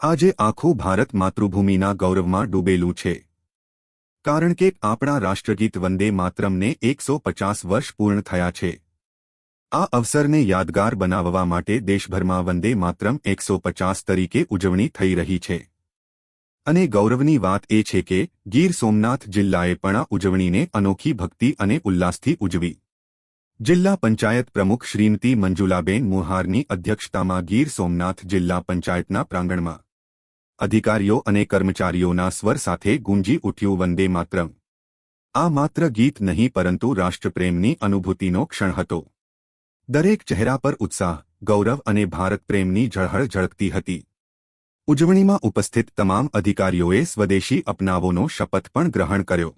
આજે આખું ભારત માતૃભૂમિના ગૌરવમાં ડૂબેલું છે, કારણ કે આપણા રાષ્ટ્રગીત વંદે માતરમને 150 વર્ષ પૂર્ણ થયા છે। આ અવસરને યાદગાર બનાવવા માટે દેશભરમાં વંદે માતરમ 150 તરીકે ઉજવણી થઈ રહી છે। અને ગૌરવની વાત એ છે કે ગીર સોમનાથ જિલ્લાએ પણ આ ઉજવણીને અનોખી ભક્તિ અને ઉલ્લાસથી ઉજવી। જિલ્લા પંચાયત પ્રમુખ શ્રીમતી મંજુલાબેન મુહારની અધ્યક્ષતામાં ગીર સોમનાથ જિલ્લા પંચાયતના પ્રાંગણમાં અધિકારીઓ અને કર્મચારીઓના સ્વર સાથે ગુંજી ઉઠ્યું વંદે માતરમ। આ માત્ર ગીત નહીં પરંતુ રાષ્ટ્રપ્રેમની અનુભૂતિનો ક્ષણ હતો। દરેક ચહેરા પર ઉત્સાહ, ગૌરવ અને ભારત પ્રેમની ઝળહળ ઝળકતી હતી। ઉજવણીમાં ઉપસ્થિત તમામ અધિકારીઓએ સ્વદેશી અપનાવવાનો શપથ પણ ગ્રહણ કર્યો।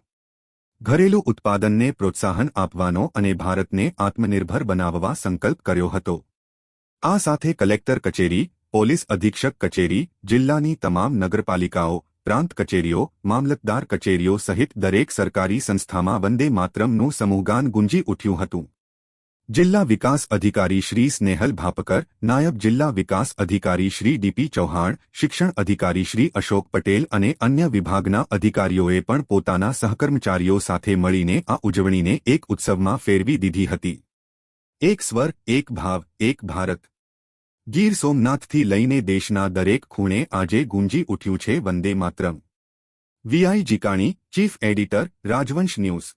ઘરેલું ઉત્પાદનને પ્રોત્સાહન આપવાનો અને ભારતને આત્મનિર્ભર બનાવવા સંકલ્પ કર્યો હતો। આ સાથે કલેક્ટર કચેરી, પોલીસ અધિક્ષક કચેરી, જિલ્લાની તમામ નગરપાલિકાઓ, પ્રાંત કચેરીઓ, મામલતદાર કચેરીઓ સહિત દરેક સરકારી સંસ્થામાં વંદે માતરમનું સમૂહગાન ગુંજી ઉઠ્યું હતું। જિલ્લા વિકાસ અધિકારી શ્રી સ્નેહલ ભાપકર, નાયબ જિલ્લા વિકાસ અધિકારી શ્રી ડીપી ચૌહાણ, શિક્ષણ અધિકારી શ્રી અશોક પટેલ અને અન્ય વિભાગના અધિકારીઓએ પણ પોતાના સહકર્મચારીઓ સાથે મળીને આ ઉજવણીને એક ઉત્સવમાં ફેરવી દીધી હતી। એક સ્વર, એક ભાવ, એક ભારત। ગીર સોમનાથથી લઈને દેશના દરેક ખૂણે આજે ગુંજી ઉઠ્યું છે Vande Mataram. V I Jikani, chief editor, Rajvansh news.